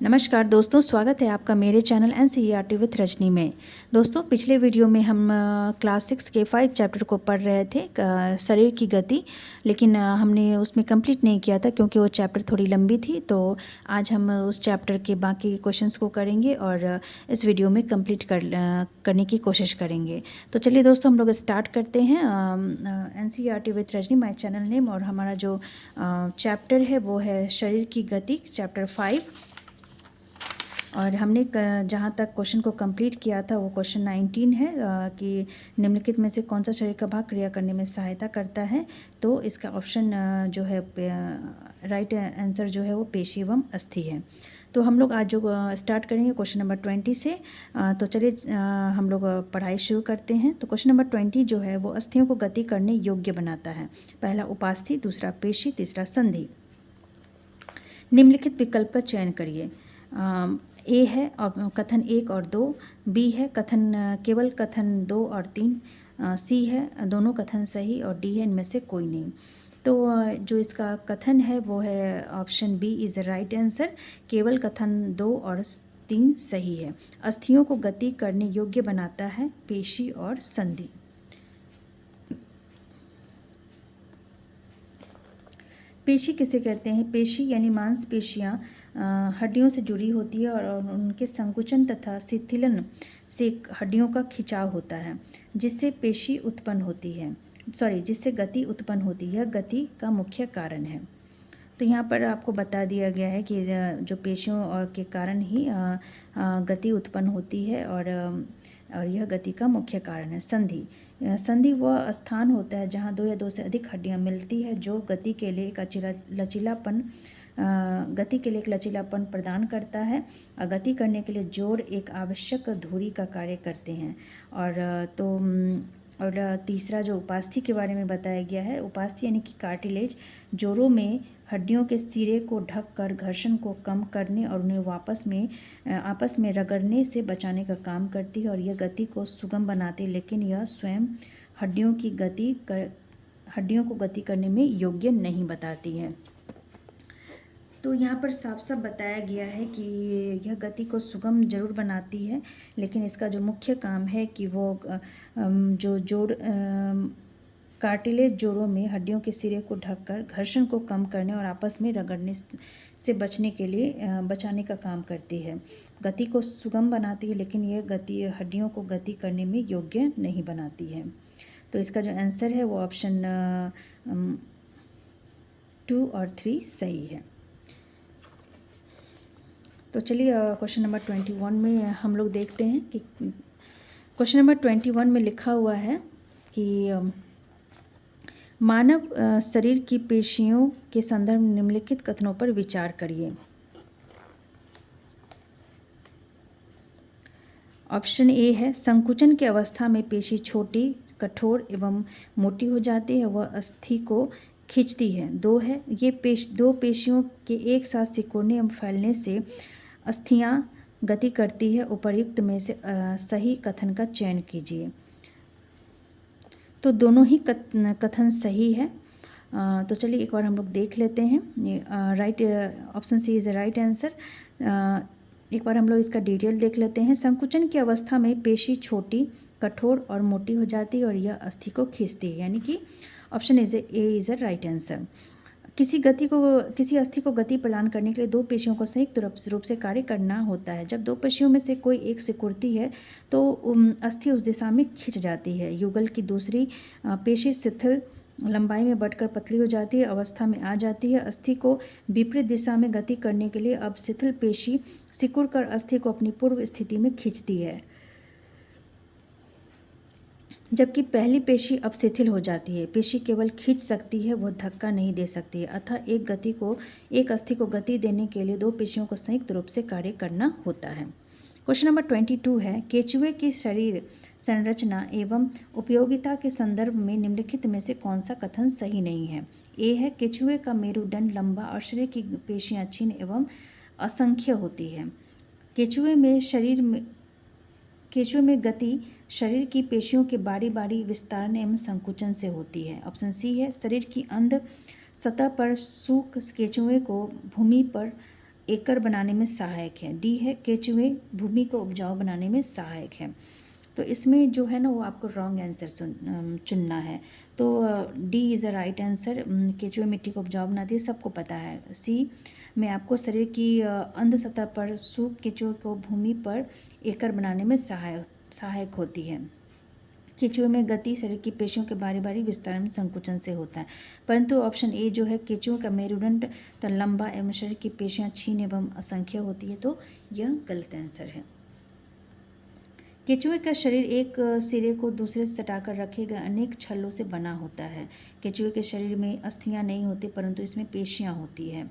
नमस्कार दोस्तों, स्वागत है आपका मेरे चैनल एनसीईआरटी विथ रजनी में। दोस्तों, पिछले वीडियो में हम क्लास 6 के 5 चैप्टर को पढ़ रहे थे, शरीर की गति। लेकिन हमने उसमें कंप्लीट नहीं किया था क्योंकि वो चैप्टर थोड़ी लंबी थी। तो आज हम उस चैप्टर के बाकी क्वेश्चंस को करेंगे और इस वीडियो में कंप्लीट करने की कोशिश करेंगे। तो चलिए दोस्तों, हम लोग स्टार्ट करते हैं। NCERT with Rajni my channel name, और हमारा जो चैप्टर है वो है शरीर की गति, चैप्टर 5। और हमने जहाँ तक क्वेश्चन को कंप्लीट किया था वो क्वेश्चन 19 है कि निम्नलिखित में से कौन सा शरीर का भाग क्रिया करने में सहायता करता है। तो इसका ऑप्शन जो है राइट आंसर जो है वो पेशी एवं अस्थि है। तो हम लोग आज जो स्टार्ट करेंगे क्वेश्चन नंबर 20 से। तो चलिए हम लोग पढ़ाई शुरू करते हैं। तो क्वेश्चन नंबर 20 जो है वो अस्थियों को गति करने योग्य बनाता है। पहला उपास्थि, दूसरा पेशी, तीसरा संधि। निम्नलिखित विकल्प का चयन करिए। ए है कथन 1 और 2, बी है कथन केवल कथन 2 और 3, सी है दोनों कथन सही, और डी है इनमें से कोई नहीं। तो जो इसका कथन है वो है option B is the right answer. केवल कथन 2 और 3 सही है। अस्थियों को गति करने योग्य बनाता है पेशी और संधि। पेशी किसे कहते हैं? पेशी यानी मांसपेशियाँ हड्डियों से जुड़ी होती है और उनके संकुचन तथा शिथिलन से हड्डियों का खिंचाव होता है, जिससे पेशी उत्पन्न होती है, जिससे गति उत्पन्न होती है। यह गति का मुख्य कारण है। तो यहाँ पर आपको बता दिया गया है कि जो पेशियों और के कारण ही गति उत्पन्न होती है, और यह गति का मुख्य कारण है। संधि संधि वह स्थान होता है जहाँ दो या दो से अधिक हड्डियाँ मिलती है, जो गति के लिए एक लचीलापन प्रदान करता है। गति करने के लिए जोड़ एक आवश्यक धुरी का कार्य करते हैं। और तीसरा जो उपास्थि के बारे में बताया गया है, उपास्थि यानी कि कार्टिलेज जोड़ों में हड्डियों के सिरे को ढककर घर्षण को कम करने और उन्हें आपस में रगड़ने से बचाने का काम करती है, और यह गति को सुगम बनाती है, लेकिन यह स्वयं हड्डियों को गति करने में योग्य नहीं बताती है। तो यहाँ पर साफ साफ बताया गया है कि यह गति को सुगम जरूर बनाती है, लेकिन इसका जो मुख्य काम है कि वो जो जोड़ कार्टिलेज जोड़ों में हड्डियों के सिरे को ढककर घर्षण को कम करने और आपस में रगड़ने से बचाने का काम करती है। गति को सुगम बनाती है, लेकिन यह गति हड्डियों को गति करने में योग्य नहीं बनाती है। तो इसका जो आंसर है वो ऑप्शन 2 और 3 सही है। तो चलिए क्वेश्चन नंबर 21 में हम लोग देखते हैं कि क्वेश्चन नंबर 21 में लिखा हुआ है कि मानव शरीर की पेशियों के संदर्भ में निम्नलिखित कथनों पर विचार करिए। ऑप्शन ए है संकुचन की अवस्था में पेशी छोटी, कठोर एवं मोटी हो जाती है, वह अस्थि को खींचती है। 2 है दो पेशियों के एक साथ सिकुड़ने एवं फैलने से अस्थियां गति करती है। उपर्युक्त में से सही कथन का चयन कीजिए। तो दोनों ही कथन सही है। तो चलिए एक बार हम लोग देख लेते हैं। Right option C is the right answer. एक बार हम लोग इसका डिटेल देख लेते हैं। संकुचन की अवस्था में पेशी छोटी, कठोर और मोटी हो जाती है और यह अस्थि को खींचती है, यानी कि option A is the right answer. किसी अस्थि को गति प्रदान करने के लिए दो पेशियों को संयुक्त रूप से कार्य करना होता है। जब दो पेशियों में से कोई एक सिकुड़ती है तो अस्थि उस दिशा में खिंच जाती है। युगल की दूसरी पेशी शिथिल लंबाई में बढ़कर पतली हो जाती है, अवस्था में आ जाती है। अस्थि को विपरीत दिशा में गति करने के लिए अब शिथिल पेशी सिकुड़कर अस्थि को अपनी पूर्व स्थिति में खींचती है, जबकि पहली पेशी अब शिथिल हो जाती है। पेशी केवल खींच सकती है, वह धक्का नहीं दे सकती है। अतः एक अस्थि को गति देने के लिए दो पेशियों को संयुक्त रूप से कार्य करना होता है। क्वेश्चन नंबर 22 है केंचुए की शरीर संरचना एवं उपयोगिता के संदर्भ में निम्नलिखित में से कौन सा कथन सही नहीं है। ए है केंचुए का मेरुदंड लंबा और शरीर की पेशियां क्षीण एवं असंख्य होती है। केंचुए में गति शरीर की पेशियों के बारी बारी विस्तारण एवं संकुचन से होती है। ऑप्शन सी है शरीर की अंध सतह पर सूख केंचुए को भूमि पर एकड़ बनाने में सहायक है। डी है केचुए भूमि को उपजाऊ बनाने में सहायक है। तो इसमें जो है ना वो आपको रॉन्ग आंसर चुनना है। तो D is a right answer. केचुए मिट्टी को उपजाऊ बनाती है, सबको पता है। सी में आपको शरीर की अंध सतह पर सूख केचुए को भूमि पर एकड़ बनाने में सहायक होती है। केचुए में गति शरीर की पेशियों के बारी बारी विस्तारण संकुचन से होता है। परंतु ऑप्शन ए जो है केचुओं का मेरुदंड लंबा एवं शरीर की पेशियां क्षीण एवं असंख्य होती है, तो यह गलत आंसर है। केचुए का शरीर एक सिरे को दूसरे से सटाकर रखे गए अनेक छल्लों से बना होता है। केचुए के शरीर में अस्थियां नहीं होती परंतु इसमें पेशियां होती है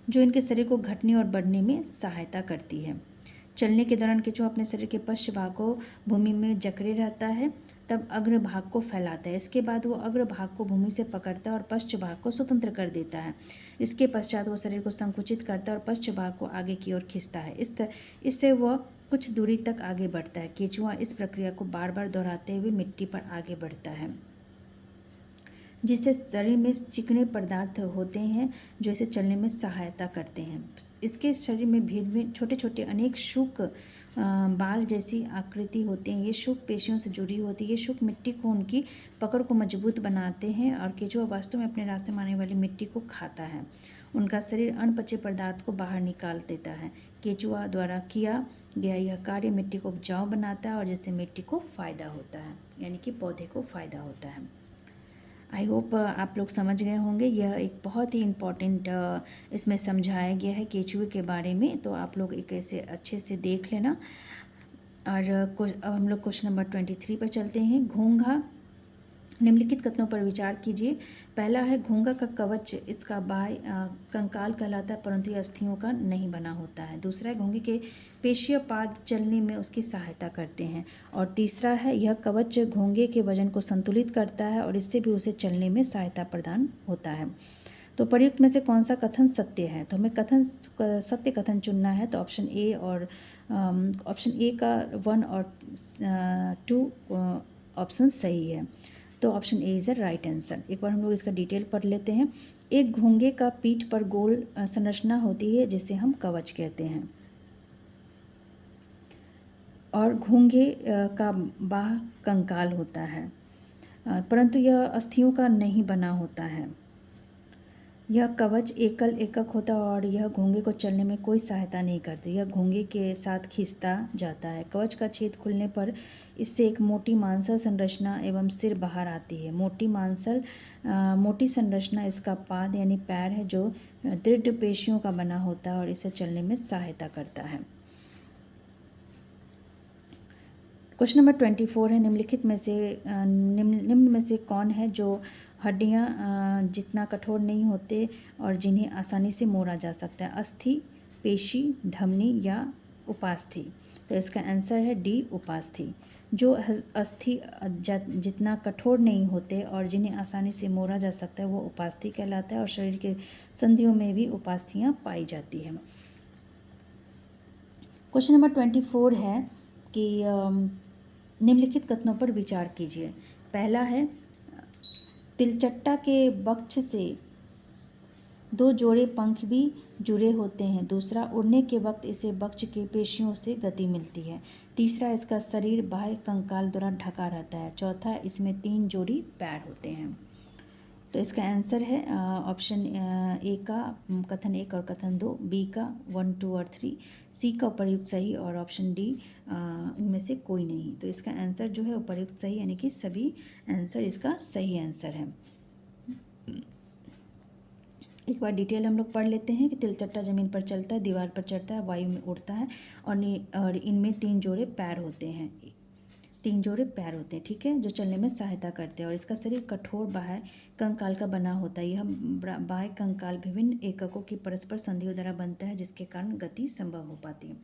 जो इनके शरीर को घटने और बढ़ने में सहायता करती है। चलने के दौरान केचुआ अपने शरीर के पश्च भाग को भूमि में जकड़े रहता है, तब अग्र भाग को फैलाता है। इसके बाद वो अग्र भाग को भूमि से पकड़ता है और पश्च भाग को स्वतंत्र कर देता है। इसके पश्चात वो शरीर को संकुचित करता है और पश्च भाग को आगे की ओर खींचता है। इससे वह कुछ दूरी तक आगे बढ़ता है। केचुआ इस प्रक्रिया को बार बार दोहराते हुए मिट्टी पर आगे बढ़ता है, जिससे शरीर में चिकने पदार्थ होते हैं जो इसे चलने में सहायता करते हैं। इसके शरीर में भिन्न छोटे छोटे अनेक शुक बाल जैसी आकृति होते हैं। ये शुक पेशियों से जुड़ी होती है। ये शुक मिट्टी को उनकी पकड़ को मजबूत बनाते हैं और केचुआ वास्तव में अपने रास्ते में आने वाली मिट्टी को खाता है। उनका शरीर अनपचे पदार्थ को बाहर निकाल देता है। केचुआ द्वारा किया गया यह कार्य मिट्टी को उपजाऊ बनाता है और जिससे मिट्टी को फ़ायदा होता है, यानी कि पौधे को फ़ायदा होता है। आई होप आप लोग समझ गए होंगे। यह एक बहुत ही इम्पॉर्टेंट इसमें समझाया गया है केचुए के बारे में, तो आप लोग एक ऐसे अच्छे से देख लेना। और अब हम लोग क्वेश्चन नंबर 23 पर चलते हैं। घोंघा निम्नलिखित कथनों पर विचार कीजिए। पहला है घोंघा का कवच इसका बाह्य कंकाल कहलाता है परंतु यह अस्थियों का नहीं बना होता है। दूसरा है घोंघे के पेशीय पाद चलने में उसकी सहायता करते हैं। और तीसरा है यह कवच घोंघे के वजन को संतुलित करता है और इससे भी उसे चलने में सहायता प्रदान होता है। तो प्रयुक्त में से कौन सा कथन सत्य है? तो हमें सत्य कथन चुनना है। तो ऑप्शन ए और ऑप्शन ए का 1 और 2 ऑप्शन सही है। तो option A is a right answer. एक बार हम लोग इसका डिटेल पढ़ लेते हैं। एक घोंघे का पीठ पर गोल संरचना होती है जिसे हम कवच कहते हैं, और घोंघे का बाह कंकाल होता है, परंतु यह अस्थियों का नहीं बना होता है। यह कवच एकल एकक होता है और यह घोंघे को चलने में कोई सहायता नहीं करती। यह घोंघे के साथ खींचता जाता है। कवच का छेद खुलने पर इससे एक मोटी मांसल संरचना एवं सिर बाहर आती है। मोटी संरचना इसका पाद यानी पैर है जो दृढ़ पेशियों का बना होता है और इसे चलने में सहायता करता है। क्वेश्चन नंबर 24 है। निम्न में से कौन है जो हड्डियां जितना कठोर नहीं होते और जिन्हें आसानी से मोड़ा जा सकता है? अस्थि, पेशी, धमनी या उपास्थि? तो इसका आंसर है डी उपास्थि। जो अस्थि जितना कठोर नहीं होते और जिन्हें आसानी से मोड़ा जा सकता है वो उपास्थि कहलाता है और शरीर के संधियों में भी उपास्थियाँ पाई जाती हैं। क्वेश्चन नंबर 24 है कि निम्नलिखित कथनों पर विचार कीजिए। पहला है तिलचट्टा के वक्ष से 2 जोड़े पंख भी जुड़े होते हैं। दूसरा, उड़ने के वक्त इसे वक्ष के पेशियों से गति मिलती है। तीसरा, इसका शरीर बाह्य कंकाल द्वारा ढका रहता है। चौथा, इसमें 3 जोड़ी पैर होते हैं। तो इसका आंसर है ऑप्शन ए का कथन 1 और कथन 2, बी का 1, 2 और 3, सी का उपर्युक्त सही और ऑप्शन डी इनमें से कोई नहीं। तो इसका आंसर जो है उपर्युक्त सही, यानी कि सभी आंसर इसका सही आंसर है। एक बार डिटेल हम लोग पढ़ लेते हैं कि तिलचट्टा जमीन पर चलता है, दीवार पर चढ़ता है, वायु में उड़ता है और इनमें 3 जोड़े पैर होते हैं। 3 जोड़े पैर होते हैं, ठीक है, जो चलने में सहायता करते हैं और इसका शरीर कठोर बाह्य कंकाल का बना होता है। यह बाह्य कंकाल विभिन्न एककों की परस्पर संधियों द्वारा बनता है जिसके कारण गति संभव हो पाती है।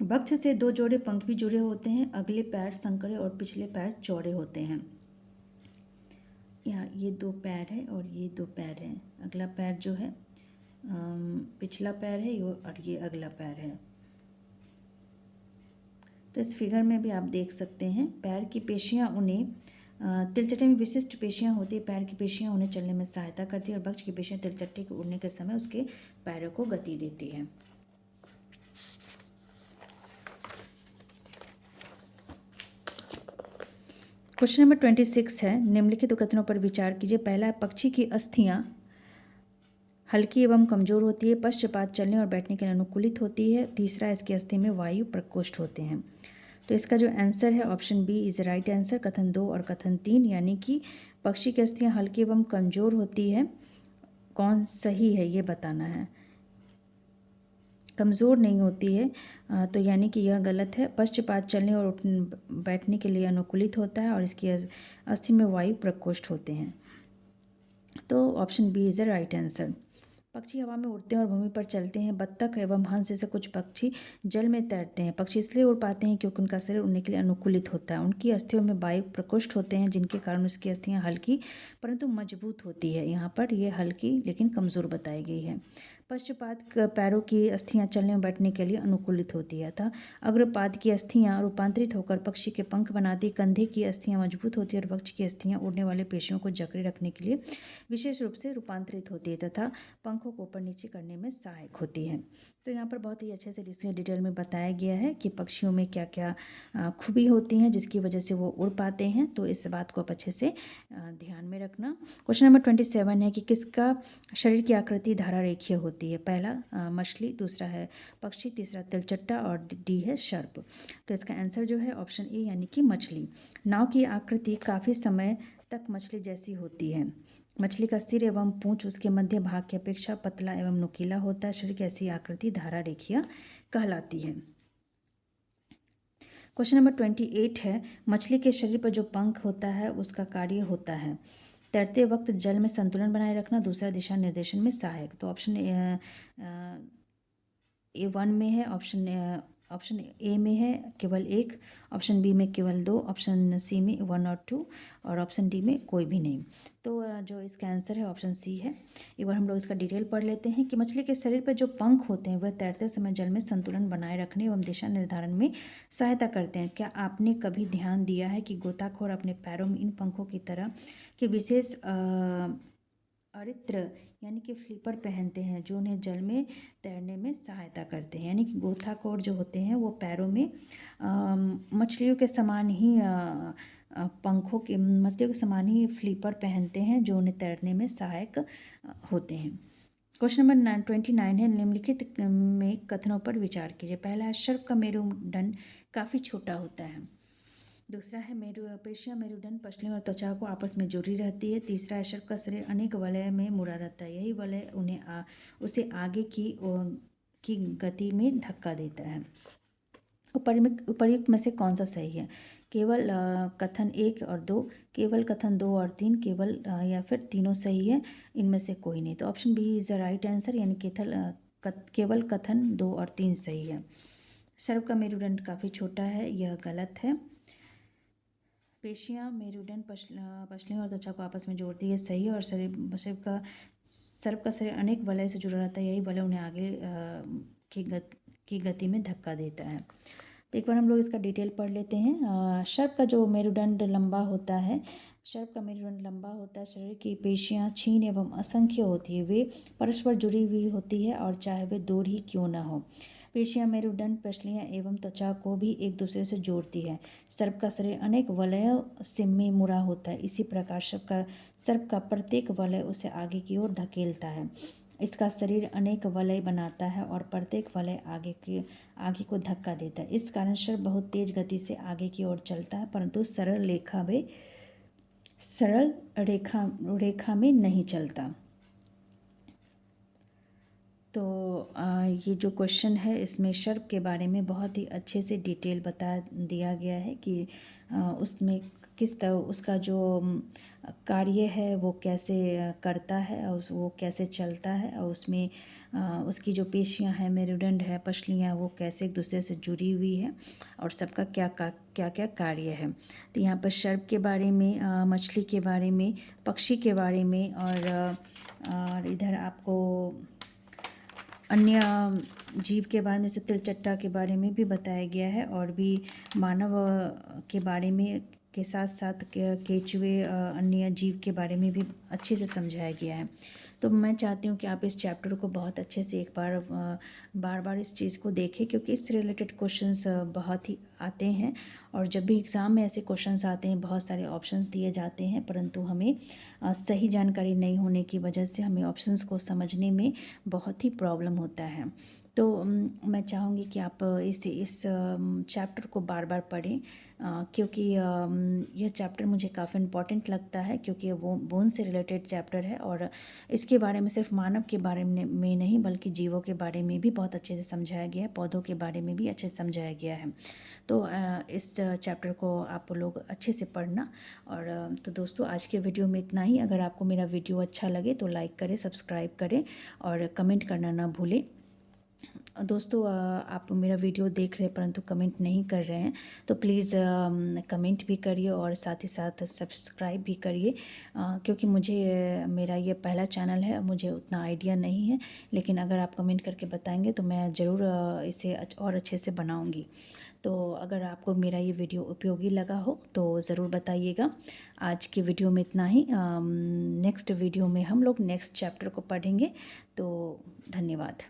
वक्ष से 2 जोड़े पंख भी जुड़े होते हैं। अगले पैर संकरे और पिछले पैर चौड़े होते हैं। यहाँ ये 2 पैर है और ये 2 पैर है। अगला पैर जो है पिछला पैर है और ये अगला पैर है। तो इस फिगर में भी आप देख सकते हैं पैर की पेशियां उन्हें तिलचट्टे में विशिष्ट पेशियाँ होती है, पैर की पेशियाँ उन्हें चलने में सहायता करती है और वक्ष की पेशियाँ तिलचट्टे के उड़ने के समय उसके पैरों को गति देती है। क्वेश्चन नंबर 26 है, निम्नलिखित कथनों पर विचार कीजिए। पहला है, पक्षी की अस्थियाँ हल्की एवं कमजोर होती है, पश्चपात चलने और बैठने के लिए अनुकूलित होती है। तीसरा, इसकी अस्थि में वायु प्रकोष्ठ होते हैं। तो इसका जो आंसर है option B is right answer, कथन 2 और कथन 3, यानी कि पक्षी की अस्थियाँ हल्की एवं कमजोर होती है। कौन सही है ये बताना है। कमज़ोर नहीं होती है, तो यानी कि यह गलत है। पश्चपात चलने और बैठने के लिए अनुकूलित होता है और इसकी अस्थि में वायु प्रकोष्ठ होते हैं। तो option B is the right answer. पक्षी हवा में उड़ते हैं और भूमि पर चलते हैं। बत्तख एवं हंस जैसे कुछ पक्षी जल में तैरते हैं। पक्षी इसलिए उड़ पाते हैं क्योंकि उनका शरीर उड़ने के लिए अनुकूलित होता है। उनकी अस्थियों में वायु प्रकोष्ठ होते हैं, जिनके कारण उसकी अस्थियां हल्की परंतु मजबूत होती है। यहाँ पर यह हल्की लेकिन कमज़ोर बताई गई है। पश्चपाद पैरों की अस्थियां चलने और बैठने के लिए अनुकूलित होती है, अतः अग्रपाद की अस्थियां रूपांतरित होकर पक्षी के पंख बनाती। कंधे की अस्थियां मजबूत होती है और वक्ष की अस्थियां उड़ने वाले पेशियों को जकड़े रखने के लिए विशेष रूप से रूपांतरित होती है तथा पंखों को ऊपर नीचे करने में सहायक होती है। तो यहाँ पर बहुत ही अच्छे से इसमें डिटेल में बताया गया है कि पक्षियों में क्या क्या खूबी होती हैं जिसकी वजह से वो उड़ पाते हैं। तो इस बात को आप अच्छे से ध्यान में रखना। क्वेश्चन नंबर 27 है कि किसका शरीर की आकृति धारा रेखीय होती है। पहला मछली, दूसरा है पक्षी, तीसरा तिलचट्टा और डी है सर्प। तो इसका आंसर जो है ऑप्शन ए यानी कि मछली। नाव की आकृति काफ़ी समय तक मछली जैसी होती है। मछली का सिर एवं पूंछ उसके मध्य भाग की अपेक्षा पतला एवं नुकीला होता है। शरीर की ऐसी आकृति धारा रेखीय कहलाती है। क्वेश्चन नंबर 28 है, मछली के शरीर पर जो पंख होता है उसका कार्य होता है तैरते वक्त जल में संतुलन बनाए रखना, दूसरा दिशा निर्देशन में सहायक। तो ऑप्शन A1 में है, ऑप्शन ए में है केवल एक, ऑप्शन बी में केवल दो, ऑप्शन सी में 1 और 2 और ऑप्शन डी में कोई भी नहीं। तो जो इसका आंसर है ऑप्शन सी है। एक बार हम लोग इसका डिटेल पढ़ लेते हैं कि मछली के शरीर पर जो पंख होते हैं वह तैरते समय जल में संतुलन बनाए रखने एवं दिशा निर्धारण में सहायता करते हैं। क्या आपने कभी ध्यान दिया है कि गोताखोर अपने पैरों में इन पंखों की तरह के विशेष अरित्र यानी कि फ्लिपर पहनते हैं जो उन्हें जल में तैरने में सहायता करते हैं। यानी कि गोताखोर जो होते हैं वो पैरों में मछलियों के समान ही पंखों के मछलियों के समान ही फ्लिपर पहनते हैं जो उन्हें तैरने में सहायक होते हैं। क्वेश्चन नंबर 29 है, निम्नलिखित में कथनों पर विचार कीजिए। पहला है, सर्प का मेरुदंड काफ़ी छोटा होता है। दूसरा है, पेशियाँ मेरुदंड पसलियों और त्वचा को आपस में जुड़ी रहती है। तीसरा है, सर्प का शरीर अनेक वलय में मुड़ा रहता है, यही वलय उसे आगे की गति में धक्का देता है। उपर्युक्त में से कौन सा सही है। केवल कथन 1 और 2, केवल कथन 2 और 3, केवल या फिर तीनों सही है, इनमें से कोई नहीं। तो option B is the right answer, यानी केवल कथन 2 और 3 सही है। सर्प का मेरुदंड काफ़ी छोटा है, यह गलत है। पेशियाँ मेरुदंड पसलियों और त्वचा को आपस में जोड़ती है, सही है। और सर्प का शरीर अनेक वलय से जुड़ा रहता है, यही वलय उन्हें आगे की गति में धक्का देता है। तो एक बार हम लोग इसका डिटेल पढ़ लेते हैं। सर्प का जो मेरुदंड लंबा होता है, सर्प का मेरुदंड लंबा होता है। शरीर की पेशियाँ क्षीण एवं असंख्य होती है, वे परस्पर जुड़ी हुई होती है और चाहे वे दूर ही क्यों न हो। पेशियाँ मेरुदंड पसलियाँ एवं त्वचा को भी एक दूसरे से जोड़ती है। सर्प का शरीर अनेक वलयों से में मुड़ा होता है, इसी प्रकार सर्प का प्रत्येक वलय उसे आगे की ओर धकेलता है। इसका शरीर अनेक वलय बनाता है और प्रत्येक वलय आगे को धक्का देता है। इस कारण सर्प बहुत तेज गति से आगे की ओर चलता है, परंतु सरल रेखा में नहीं चलता। तो ये जो क्वेश्चन है इसमें सर्प के बारे में बहुत ही अच्छे से डिटेल बता दिया गया है कि उसमें किस तरह उसका जो कार्य है वो कैसे करता है और वो कैसे चलता है, और उसमें उसकी जो पेशियां हैं, मेरुदंड है, पसलियाँ, वो कैसे एक दूसरे से जुड़ी हुई है और सबका क्या क्या कार्य है। तो यहाँ पर सर्प के बारे में, मछली के बारे में, पक्षी के बारे में और इधर आपको अन्य जीव के बारे में, जैसे तिलचट्टा के बारे में भी बताया गया है और भी मानव के बारे में के साथ साथ केचुए अन्य जीव के बारे में भी अच्छे से समझाया गया है। तो मैं चाहती हूँ कि आप इस चैप्टर को बहुत अच्छे से एक बार बार बार इस चीज़ को देखें, क्योंकि इससे रिलेटेड क्वेश्चंस बहुत ही आते हैं। और जब भी एग्ज़ाम में ऐसे क्वेश्चंस आते हैं, बहुत सारे ऑप्शंस दिए जाते हैं, परंतु हमें सही जानकारी नहीं होने की वजह से हमें ऑप्शंस को समझने में बहुत ही प्रॉब्लम होता है। तो मैं चाहूँगी कि आप इस चैप्टर को बार बार पढ़ें, क्योंकि यह चैप्टर मुझे काफ़ी इम्पॉर्टेंट लगता है, क्योंकि वो बोन से रिलेटेड चैप्टर है और इसके बारे में सिर्फ मानव के बारे में नहीं बल्कि जीवों के बारे में भी बहुत अच्छे से समझाया गया है, पौधों के बारे में भी अच्छे से समझाया गया है। तो इस चैप्टर को आप लोग अच्छे से पढ़ना। और तो दोस्तों, आज के वीडियो में इतना ही। अगर आपको मेरा वीडियो अच्छा लगे तो लाइक करें, सब्सक्राइब करें और कमेंट करना ना भूलें। दोस्तों, आप मेरा वीडियो देख रहे हैं परंतु कमेंट नहीं कर रहे हैं, तो प्लीज़ कमेंट भी करिए और साथ ही साथ सब्सक्राइब भी करिए, क्योंकि मुझे मेरा ये पहला चैनल है, मुझे उतना आइडिया नहीं है। लेकिन अगर आप कमेंट करके बताएंगे तो मैं ज़रूर इसे और अच्छे से बनाऊंगी। तो अगर आपको मेरा ये वीडियो उपयोगी लगा हो तो ज़रूर बताइएगा। आज की वीडियो में इतना ही। नेक्स्ट वीडियो में हम लोग नेक्स्ट चैप्टर को पढ़ेंगे। तो धन्यवाद।